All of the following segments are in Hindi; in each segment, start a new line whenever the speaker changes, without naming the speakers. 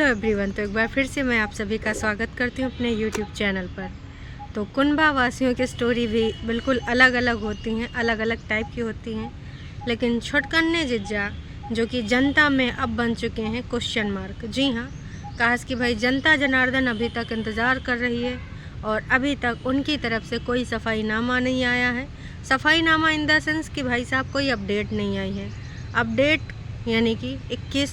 एवरीवन, तो एक बार फिर से मैं आप सभी का स्वागत करती हूँ अपने यूट्यूब चैनल पर। तो कुनबा वासियों की स्टोरी भी बिल्कुल अलग अलग होती हैं, अलग अलग टाइप की होती हैं। लेकिन छुटकन्ने जिज्जा जो कि जनता में अब बन चुके हैं क्वेश्चन मार्क। जी हाँ, काश कि भाई जनता जनार्दन अभी तक इंतज़ार कर रही है और अभी तक उनकी तरफ से कोई सफाईनामा नहीं आया है। सफाईनामा इन द सेंस कि भाई साहब कोई अपडेट नहीं आई है। अपडेट यानी कि 21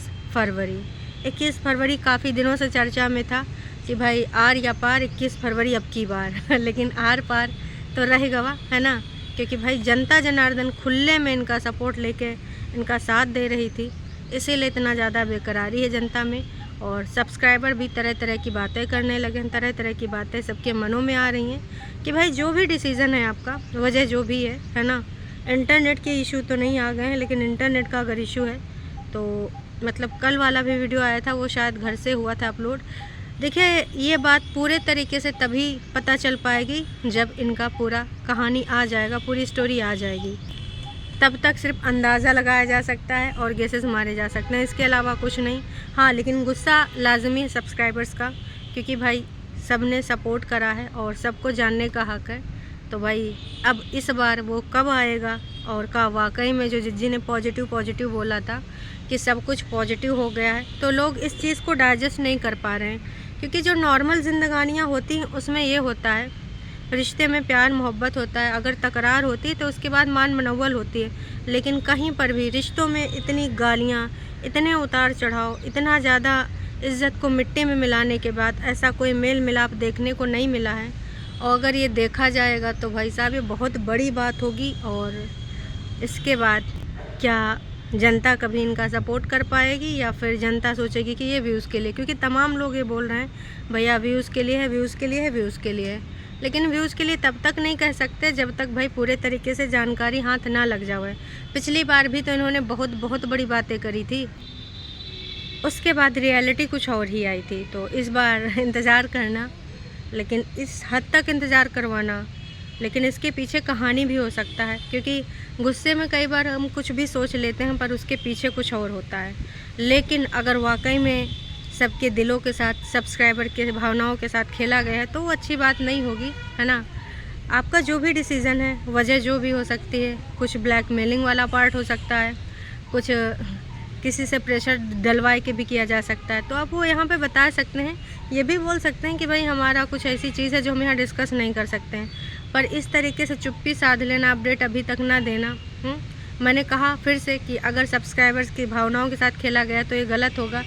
फरवरी काफ़ी दिनों से चर्चा में था कि भाई आर या पार 21 फरवरी अब की बार लेकिन आर पार तो रह गवा है ना, क्योंकि भाई जनता जनार्दन खुले में इनका सपोर्ट लेके इनका साथ दे रही थी, इसीलिए इतना ज़्यादा बेकरारी है जनता में। और सब्सक्राइबर भी तरह तरह की बातें करने लगे हैं, तरह तरह की बातें सबके मनों में आ रही हैं कि भाई जो भी डिसीज़न है आपका, वजह जो भी है ना। इंटरनेट के इशू तो नहीं आ गए हैं, लेकिन इंटरनेट का अगर इशू है तो मतलब कल वाला भी वीडियो आया था, वो शायद घर से हुआ था अपलोड। देखिए, ये बात पूरे तरीके से तभी पता चल पाएगी जब इनका पूरा कहानी आ जाएगा, पूरी स्टोरी आ जाएगी। तब तक सिर्फ अंदाज़ा लगाया जा सकता है और गेसेस मारे जा सकते हैं, इसके अलावा कुछ नहीं। हाँ, लेकिन गुस्सा लाजमी है सब्सक्राइबर्स का, क्योंकि भाई सब ने सपोर्ट करा है और सबको जानने का हक़ है। तो भाई अब इस बार वो कब आएगा और का वाकई में जो जिज्जी ने पॉजिटिव बोला था कि सब कुछ पॉजिटिव हो गया है, तो लोग इस चीज़ को डाइजेस्ट नहीं कर पा रहे हैं। क्योंकि जो नॉर्मल ज़िंदगानियाँ होती हैं उसमें ये होता है, रिश्ते में प्यार मोहब्बत होता है, अगर तकरार होती है तो उसके बाद मान मनव्वल होती है। लेकिन कहीं पर भी रिश्तों में इतनी गालियाँ, इतने उतार चढ़ाव, इतना ज़्यादा इज़्ज़त को मिट्टी में मिलाने के बाद ऐसा कोई मेल मिलाप देखने को नहीं मिला है। और अगर ये देखा जाएगा तो भाई साहब ये बहुत बड़ी बात होगी। और इसके बाद क्या जनता कभी इनका सपोर्ट कर पाएगी या फिर जनता सोचेगी कि ये व्यूज़ के लिए, क्योंकि तमाम लोग ये बोल रहे हैं भैया व्यूज़ के लिए है, व्यूज़ के लिए है, व्यूज़ के लिए है। लेकिन व्यूज़ के लिए तब तक नहीं कह सकते जब तक भाई पूरे तरीके से जानकारी हाथ ना लग जाए। पिछली बार भी तो इन्होंने बहुत बड़ी बातें करी थी, उसके बाद रियलिटी कुछ और ही आई थी। तो इस बार इंतज़ार करना, लेकिन इस हद तक इंतज़ार करवाना, लेकिन इसके पीछे कहानी भी हो सकता है, क्योंकि गुस्से में कई बार हम कुछ भी सोच लेते हैं पर उसके पीछे कुछ और होता है। लेकिन अगर वाकई में सबके दिलों के साथ, सब्सक्राइबर के भावनाओं के साथ खेला गया है तो वो अच्छी बात नहीं होगी, है ना। आपका जो भी डिसीज़न है, वजह जो भी हो सकती है, कुछ ब्लैकमेलिंग वाला पार्ट हो सकता है, कुछ किसी से प्रेशर डलवाए के भी किया जा सकता है, तो आप वो यहाँ पे बता सकते हैं। ये भी बोल सकते हैं कि भाई हमारा कुछ ऐसी चीज़ है जो हम यहाँ डिस्कस नहीं कर सकते हैं। पर इस तरीके से चुप्पी साध लेना, अपडेट अभी तक ना देना, मैंने कहा फिर से कि अगर सब्सक्राइबर्स की भावनाओं के साथ खेला गया तो ये गलत होगा।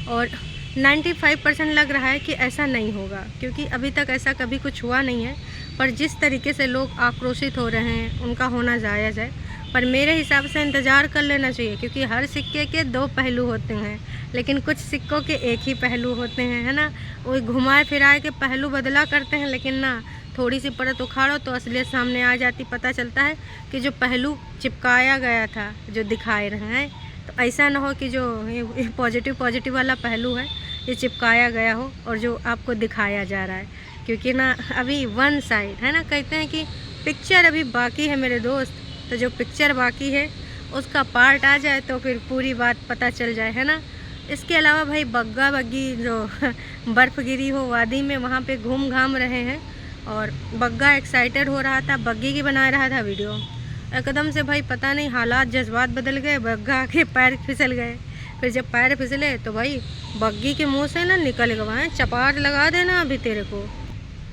और 95% लग रहा है कि ऐसा नहीं होगा, क्योंकि अभी तक ऐसा कभी कुछ हुआ नहीं है। पर जिस तरीके से लोग आक्रोशित हो रहे हैं उनका होना जायज़ है। पर मेरे हिसाब से इंतज़ार कर लेना चाहिए, क्योंकि हर सिक्के के दो पहलू होते हैं, लेकिन कुछ सिक्कों के एक ही पहलू होते हैं, है ना। वो घुमाए फिराए के पहलू बदला करते हैं, लेकिन ना थोड़ी सी परत उखाड़ो तो असलियत सामने आ जाती। पता चलता है कि जो पहलू चिपकाया गया था, जो दिखाए रहे हैं, तो ऐसा ना हो कि जो ये पॉजिटिव वाला पहलू है ये चिपकाया गया हो और जो आपको दिखाया जा रहा है। क्योंकि ना अभी वन साइड है ना, कहते हैं कि पिक्चर अभी बाकी है मेरे दोस्त, तो जो पिक्चर बाकी है उसका पार्ट आ जाए तो फिर पूरी बात पता चल जाए, है ना। इसके अलावा भाई बग्गा बग्गी जो बर्फ़ गिरी हो वादी में, वहाँ पे घूम घाम रहे हैं और बग्गा एक्साइटेड हो रहा था, बग्गी की बना रहा था वीडियो। एकदम से भाई पता नहीं हालात जज्बात बदल गए, बग्गा के पैर फिसल गए। फिर जब पैर फिसले तो भाई बग्गी के मुंह से ना निकल गए, चपाट लगा देना अभी तेरे को।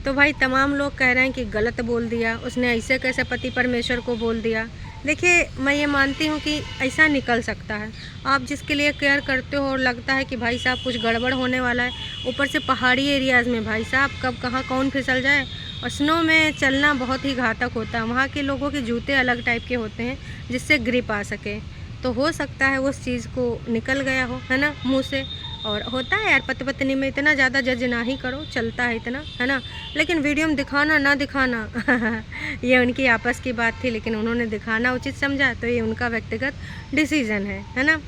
तो भाई तमाम लोग कह रहे हैं कि गलत बोल दिया उसने, ऐसे कैसे पति परमेश्वर को बोल दिया। देखिए, मैं ये मानती हूँ कि ऐसा निकल सकता है। आप जिसके लिए केयर करते हो और लगता है कि भाई साहब कुछ गड़बड़ होने वाला है, ऊपर से पहाड़ी एरियाज़ में भाई साहब कब कहाँ कौन फिसल जाए। और स्नो में चलना बहुत ही घातक होता है, वहाँ के लोगों के जूते अलग टाइप के होते हैं जिससे ग्रिप आ सके। तो हो सकता है उस चीज़ को निकल गया हो, है ना, मुँह से। और होता है यार, पति पत्नी में इतना ज़्यादा जज ना ही करो, चलता है इतना, है ना। लेकिन वीडियो में दिखाना ना दिखाना ये उनकी आपस की बात थी, लेकिन उन्होंने दिखाना उचित समझा तो ये उनका व्यक्तिगत डिसीज़न है ना।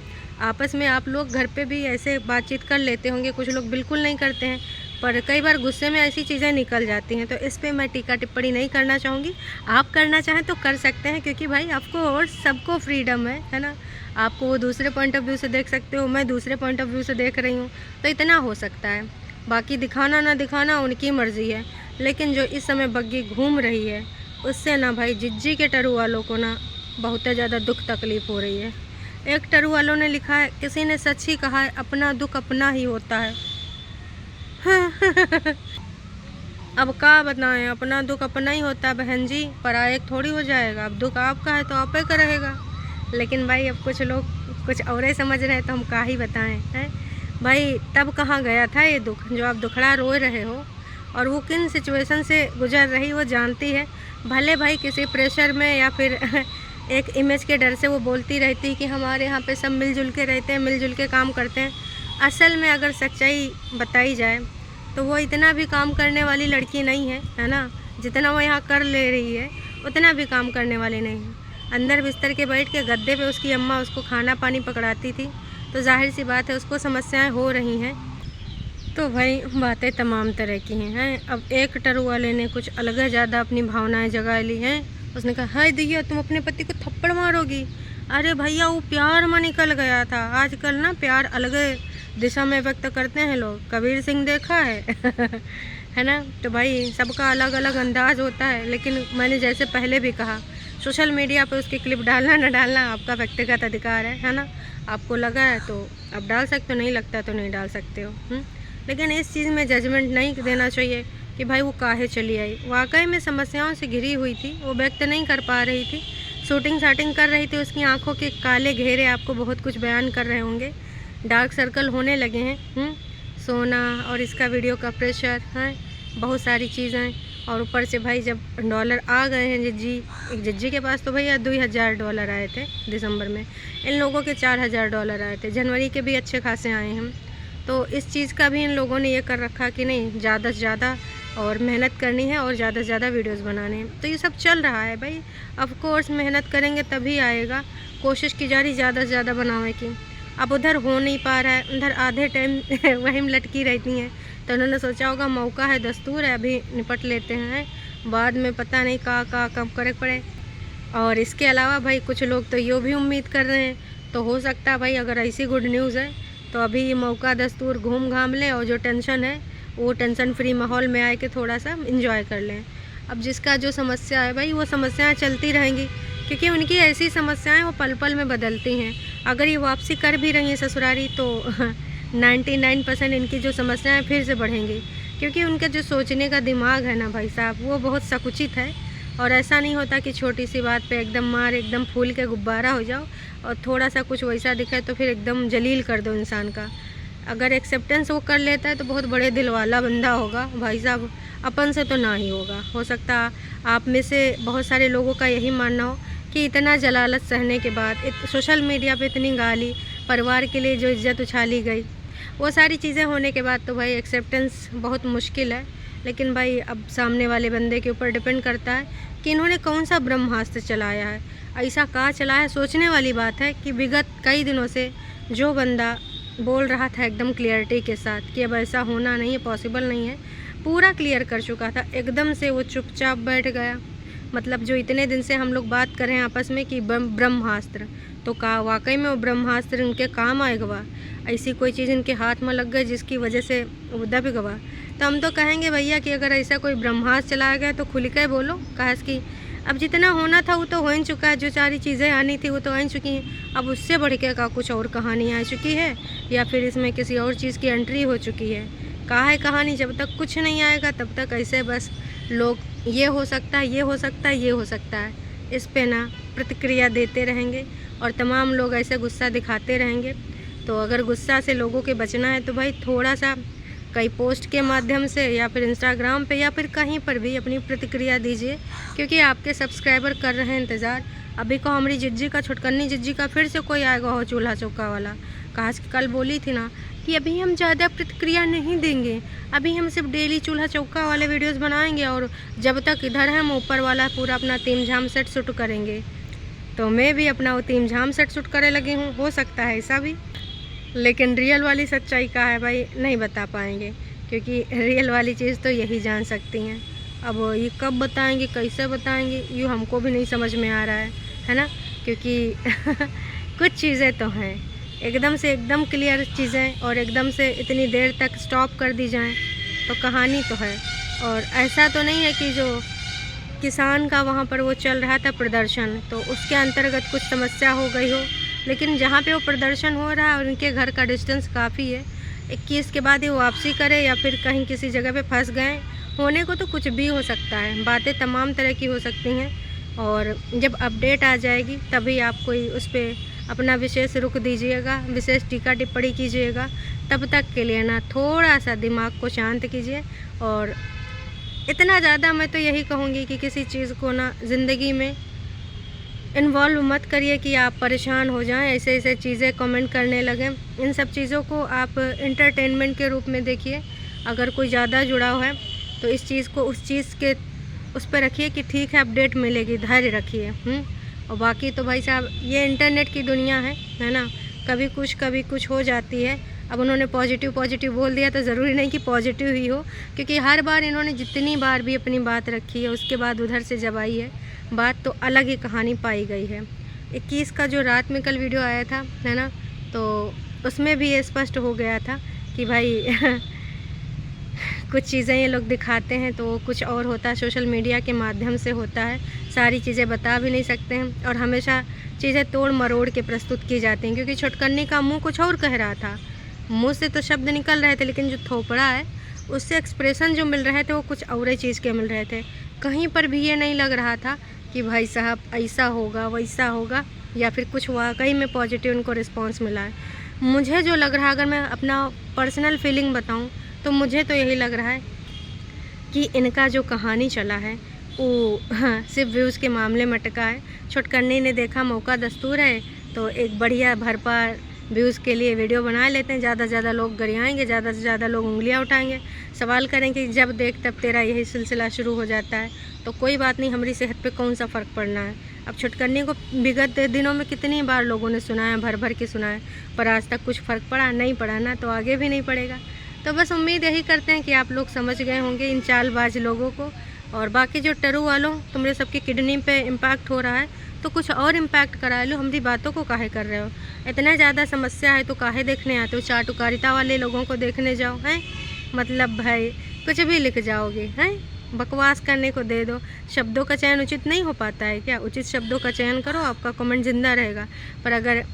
आपस में आप लोग घर पे भी ऐसे बातचीत कर लेते होंगे, कुछ लोग बिल्कुल नहीं करते हैं। पर कई बार गुस्से में ऐसी चीज़ें निकल जाती हैं, तो इस पे मैं टीका टिप्पणी नहीं करना चाहूँगी। आप करना चाहें तो कर सकते हैं, क्योंकि भाई आपको और सबको फ्रीडम है ना। आपको वो दूसरे पॉइंट ऑफ व्यू से देख सकते हो, मैं दूसरे पॉइंट ऑफ व्यू से देख रही हूँ, तो इतना हो सकता है। बाकी दिखाना ना दिखाना उनकी मर्ज़ी है, लेकिन जो इस समय बग्गी घूम रही है उससे ना भाई जिज्जी के टरू वालों को ना बहुत ज़्यादा दुख तकलीफ़ हो रही है। एक टरू वालों ने लिखा है, किसी ने सच ही कहा है, अपना दुख अपना ही होता है। अब क्या बताएं, अपना दुख अपना ही होता है बहन जी, पराया एक थोड़ी हो जाएगा। अब दुख आपका है तो आप ही का रहेगा। लेकिन भाई अब कुछ लोग कुछ और ही समझ रहे हैं, तो हम क्या ही बताएं हैं भाई। तब कहाँ गया था ये दुख जो आप दुखड़ा रो रहे हो, और वो किन सिचुएशन से गुजर रही वो जानती है। भले भाई किसी प्रेशर में या फिर एक इमेज के डर से वो बोलती रहती कि हमारे यहाँ पे सब मिलजुल के रहते हैं, मिलजुल के काम करते हैं। असल में अगर सच्चाई बताई जाए तो वो इतना भी काम करने वाली लड़की नहीं है ना। जितना वो यहाँ कर ले रही है उतना भी काम करने वाली नहीं है। अंदर बिस्तर के बैठ के गद्दे पे उसकी अम्मा उसको खाना पानी पकड़ाती थी, तो जाहिर सी बात है उसको समस्याएं हो रही हैं। तो भाई बातें तमाम तरह की हैं। अब एक टरू वाले ने कुछ अलग ज़्यादा अपनी भावनाएं जगा ली हैं। उसने कहा, हाय दैया तुम अपने पति को थप्पड़ मारोगी। अरे भैया वो प्यार में निकल गया था। आजकल ना प्यार अलग दिशा में व्यक्त करते हैं लोग, कबीर सिंह देखा है है ना। तो भाई सबका अलग अलग अंदाज होता है, लेकिन मैंने जैसे पहले भी कहा, सोशल मीडिया पे उसकी क्लिप डालना न डालना आपका व्यक्तिगत अधिकार है ना। आपको लगा है तो आप डाल सकते हो, नहीं लगता तो नहीं डाल सकते हो। लेकिन इस चीज़ में जजमेंट नहीं देना चाहिए कि भाई वो काहे चली आई। वाकई में समस्याओं से घिरी हुई थी, वो व्यक्त नहीं कर पा रही थी, शूटिंग शाटिंग कर रही थी। उसकी आंखों के काले घेरे आपको बहुत कुछ बयान कर रहे होंगे, डार्क सर्कल होने लगे हैं। सोना और इसका वीडियो का प्रेशर है, बहुत सारी चीज़ें। और ऊपर से भाई जब डॉलर आ गए हैं जिज्जी के पास, तो भैया 2000 डॉलर आए थे दिसंबर में, इन लोगों के 4000 डॉलर आए थे, जनवरी के भी अच्छे खासे आए हैं। तो इस चीज़ का भी इन लोगों ने ये कर रखा कि नहीं, ज़्यादा से ज़्यादा और मेहनत करनी है और ज़्यादा से ज़्यादा वीडियोस बनाने हैं। तो ये सब चल रहा है भाई। ऑफ कोर्स मेहनत करेंगे तभी आएगा, कोशिश की जा रही ज़्यादा से ज़्यादा बनाने की। अब उधर हो नहीं पा रहा है, उधर आधे टाइम वहीं लटकी रहती हैं। तो उन्होंने सोचा होगा मौका है, दस्तूर है, अभी निपट लेते हैं, बाद में पता नहीं कब करे पड़े। और इसके अलावा भाई कुछ लोग तो ये भी उम्मीद कर रहे हैं, तो हो सकता है भाई अगर ऐसी गुड न्यूज़ है तो अभी ये मौका दस्तूर घूम घाम लें, और जो टेंशन है वो टेंशन फ्री माहौल में आए के थोड़ा सा इंजॉय कर लें। अब जिसका जो समस्या है भाई, वो समस्याएं चलती रहेंगी, क्योंकि उनकी ऐसी समस्याएं वो पल पल में बदलती हैं। अगर ये वापसी कर भी रही हैं ससुरारी, तो 99% इनकी जो समस्याएं फिर से बढ़ेंगी, क्योंकि उनका जो सोचने का दिमाग है ना भाई साहब, वो बहुत संकुचित है। और ऐसा नहीं होता कि छोटी सी बात पे एकदम फूल के गुब्बारा हो जाओ, और थोड़ा सा कुछ वैसा दिखे तो फिर एकदम जलील कर दो इंसान का। अगर एक्सेप्टेंस वो कर लेता है तो बहुत बड़े दिल वाला बंदा होगा भाई साहब, अपन से तो ना ही होगा। हो सकता आप में से बहुत सारे लोगों का यही मानना हो कि इतना जलालत सहने के बाद, सोशल मीडिया पे इतनी गाली, परिवार के लिए जो इज्जत उछाली गई, वो सारी चीज़ें होने के बाद तो भाई एक्सेप्टेंस बहुत मुश्किल है। लेकिन भाई अब सामने वाले बंदे के ऊपर डिपेंड करता है कि इन्होंने कौन सा ब्रह्मास्त्र चलाया है। ऐसा कहाँ चलाया है, सोचने वाली बात है कि विगत कई दिनों से जो बंदा बोल रहा था एकदम क्लियरिटी के साथ कि अब ऐसा होना नहीं है, पॉसिबल नहीं है, पूरा क्लियर कर चुका था, एकदम से वो चुपचाप बैठ गया। मतलब जो इतने दिन से हम लोग बात कर रहे हैं आपस में कि ब्रह्मास्त्र, तो का वाकई में वो ब्रह्मास्त्र उनके काम आएगा? ऐसी कोई चीज़ इनके हाथ में लग गई जिसकी वजह से वो दब गवा? तो हम तो कहेंगे भैया कि अगर ऐसा कोई ब्रह्मास्त्र चलाया गया तो खुल के बोलो, काश कि अब जितना होना था वो तो हो ही चुका है, जो सारी चीज़ें आनी थी वो तो आ ही चुकी हैं। अब उससे बढ़ के का कुछ और कहानी आ चुकी है, या फिर इसमें किसी और चीज़ की एंट्री हो चुकी है? कहा है कहानी, जब तक कुछ नहीं आएगा तब तक ऐसे बस लोग ये हो सकता है, ये हो सकता है, ये हो सकता है, इस पे ना प्रतिक्रिया देते रहेंगे, और तमाम लोग ऐसे गुस्सा दिखाते रहेंगे। तो अगर गुस्सा से लोगों के बचना है तो भाई थोड़ा सा कई पोस्ट के माध्यम से या फिर इंस्टाग्राम पे या फिर कहीं पर भी अपनी प्रतिक्रिया दीजिए, क्योंकि आपके सब्सक्राइबर कर रहे हैं इंतज़ार। अभी को हमारी जिज्जी का, छुटकन्नी जिज्जी का फिर से कोई आएगा हो चूल्हा चौका वाला। कहा कल बोली थी ना कि अभी हम ज़्यादा प्रतिक्रिया नहीं देंगे, अभी हम सिर्फ डेली चूल्हा चौका वाले वीडियोस बनाएंगे, और जब तक इधर है हम ऊपर वाला पूरा अपना तीम झाम सेट शूट करेंगे। तो मैं भी अपना वो तीम झाम सेट शूट करे लगी हूँ, हो सकता है ऐसा भी, लेकिन रियल वाली सच्चाई का है भाई नहीं बता पाएंगे, क्योंकि रियल वाली चीज़ तो यही जान सकती हैं। अब ये कब बताएंगे, कैसे बताएंगे, ये हमको भी नहीं समझ में आ रहा है ना, क्योंकि कुछ चीज़ें तो हैं एकदम से एकदम क्लियर चीज़ें, और एकदम से इतनी देर तक स्टॉप कर दी जाएं तो कहानी तो है। और ऐसा तो नहीं है कि जो किसान का वहाँ पर वो चल रहा था प्रदर्शन, तो उसके अंतर्गत कुछ समस्या हो गई हो, लेकिन जहाँ पे वो प्रदर्शन हो रहा है और उनके घर का डिस्टेंस काफ़ी है, 21 के बाद ही वो वापसी करे या फिर कहीं किसी जगह पे फंस गए, होने को तो कुछ भी हो सकता है, बातें तमाम तरह की हो सकती हैं। और जब अपडेट आ जाएगी तभी आप कोई उस पर अपना विशेष रुख दीजिएगा, विशेष टीका टिप्पणी कीजिएगा। तब तक के लिए ना थोड़ा सा दिमाग को शांत कीजिए, और इतना ज़्यादा मैं तो यही कहूँगी कि किसी चीज़ को ना ज़िंदगी में इन्वॉल्व मत करिए कि आप परेशान हो जाएं, ऐसे ऐसे चीज़ें कमेंट करने लगें। इन सब चीज़ों को आप एंटरटेनमेंट के रूप में देखिए। अगर कोई ज़्यादा जुड़ाव है तो इस चीज़ को उस पर रखिए कि ठीक है अपडेट मिलेगी, धैर्य रखिए। और बाकी तो भाई साहब ये इंटरनेट की दुनिया है ना, कभी कुछ हो जाती है। अब उन्होंने पॉजिटिव बोल दिया तो ज़रूरी नहीं कि पॉजिटिव ही हो, क्योंकि हर बार इन्होंने जितनी बार भी अपनी बात रखी है उसके बाद उधर से जब आई है बात तो अलग ही कहानी पाई गई है। 21 का जो रात में कल वीडियो आया था है ना, तो उसमें भी ये स्पष्ट हो गया था कि भाई कुछ चीज़ें ये लोग दिखाते हैं तो कुछ और होता है, सोशल मीडिया के माध्यम से होता है, सारी चीज़ें बता भी नहीं सकते हैं, और हमेशा चीज़ें तोड़ मरोड़ के प्रस्तुत की जाती हैं। क्योंकि छुटकन्नी का मुंह कुछ और कह रहा था, मुंह से तो शब्द निकल रहे थे, लेकिन जो थोपड़ा है उससे एक्सप्रेशन जो मिल रहे थे वो कुछ और ही चीज़ के मिल रहे थे। कहीं पर भी ये नहीं लग रहा था कि भाई साहब ऐसा होगा वैसा होगा, या फिर कुछ वाकई में पॉजिटिव उनको रिस्पॉन्स मिला है। मुझे जो लग रहा है, अगर मैं अपना पर्सनल फीलिंग बताऊं तो मुझे तो यही लग रहा है कि इनका जो कहानी चला है वो सिर्फ व्यूज़ के मामले में अटका है। छुटकन्नी ने देखा मौका दस्तूर है तो एक बढ़िया भरपार व्यूज़ के लिए वीडियो बना लेते हैं, ज़्यादा से ज़्यादा लोग गरियाएंगे, ज़्यादा से ज़्यादा लोग उंगलियां उठाएंगे, सवाल करेंगे कि जब देख तब तेरा यही सिलसिला शुरू हो जाता है। तो कोई बात नहीं, हमारी सेहत पे कौन सा फ़र्क पड़ना है। अब छुटकन्नी को विगत दिनों में कितनी बार लोगों ने सुनाया, भर भर के सुनाया, पर आज तक कुछ फ़र्क पड़ा नहीं पड़ा ना, तो आगे भी नहीं पड़ेगा। तो बस उम्मीद यही करते हैं कि आप लोग समझ गए होंगे इन चालबाज लोगों को। और बाकी जो टरू वालों, तुम्हारे सबकी किडनी पे इम्पैक्ट हो रहा है तो कुछ और इम्पैक्ट करा लो, हमारी बातों को काहे कर रहे हो। इतना ज़्यादा समस्या है तो काहे देखने आते हो, चाटुकारिता वाले लोगों को देखने जाओ हैं। मतलब भाई कुछ भी लिख जाओगे हैं, बकवास करने को दे दो। शब्दों का चयन उचित नहीं हो पाता है क्या? उचित शब्दों का चयन करो, आपका कमेंट ज़िंदा रहेगा। पर अगर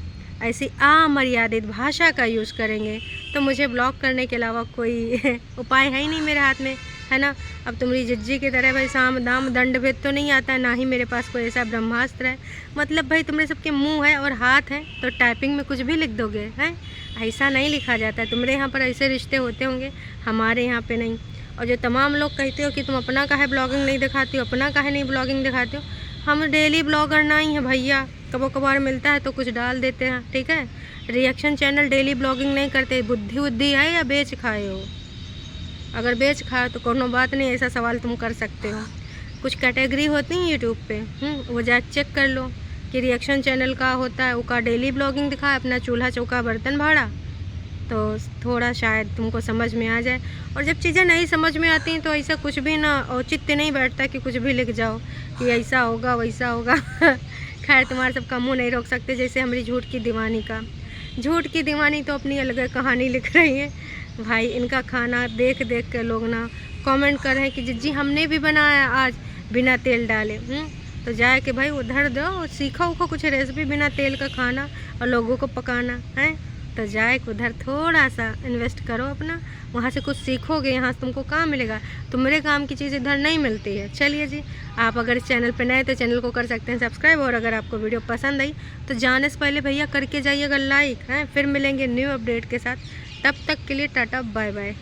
ऐसी अमर्यादित भाषा का यूज़ करेंगे तो मुझे ब्लॉक करने के अलावा कोई उपाय है ही नहीं मेरे हाथ में, है ना। अब तुम्हारी जिज्जी की तरह भाई साम दाम दंड भेद तो नहीं आता है, ना ही मेरे पास कोई ऐसा ब्रह्मास्त्र है। मतलब भाई तुम्हारे सबके मुंह है और हाथ है तो टाइपिंग में कुछ भी लिख दोगे हैं, ऐसा नहीं लिखा जाता है। तुम्हारे यहाँ पर ऐसे रिश्ते होते होंगे, हमारे यहाँ पे नहीं। और जो तमाम लोग कहते हो कि तुम अपना काहे ब्लॉगिंग नहीं दिखाती हो, अपना काहे नहीं ब्लॉगिंग दिखाते हो, हम डेली ब्लॉगर नहीं है भैया, कबो कभार मिलता है तो कुछ डाल देते हैं, ठीक है। रिएक्शन चैनल डेली ब्लॉगिंग नहीं करते। बुद्धि है या बेच खाए हो? अगर बेच खाए तो कोनो बात नहीं, ऐसा सवाल तुम कर सकते हो। कुछ कैटेगरी होती हैं यूट्यूब पे, वो जाके चेक कर लो कि रिएक्शन चैनल का होता है, उसका डेली ब्लॉगिंग दिखाए, अपना चूल्हा चौका बर्तन भाड़ा, तो थोड़ा शायद तुमको समझ में आ जाए। और जब चीज़ें नहीं समझ में आती हैं तो ऐसा कुछ भी ना औचित्य नहीं बैठता कि कुछ भी लिख जाओ कि ऐसा होगा वैसा होगा। खैर तुम्हारा सबका मुंह नहीं रोक सकते, जैसे हमारी झूठ की दीवानी तो अपनी अलग कहानी लिख रही है। भाई इनका खाना देख देख के लोग ना कमेंट कर रहे हैं कि जिज्जी हमने भी बनाया आज बिना तेल डाले। तो जाए कि भाई उधर दो, सीखो कुछ रेसिपी बिना तेल का खाना और लोगों को पकाना है। तो जाए उधर थोड़ा सा इन्वेस्ट करो अपना, वहाँ से कुछ सीखोगे, यहाँ से तुमको काम मिलेगा। तुम्हारे काम की चीज़ इधर नहीं मिलती है। चलिए जी, आप अगर चैनल पे नए तो चैनल को कर सकते हैं सब्सक्राइब, और अगर आपको वीडियो पसंद आई तो जाने से पहले भैया करके जाइएगा लाइक, हैं। फिर मिलेंगे न्यू अपडेट के साथ, तब तक के लिए टाटा बाय बाय।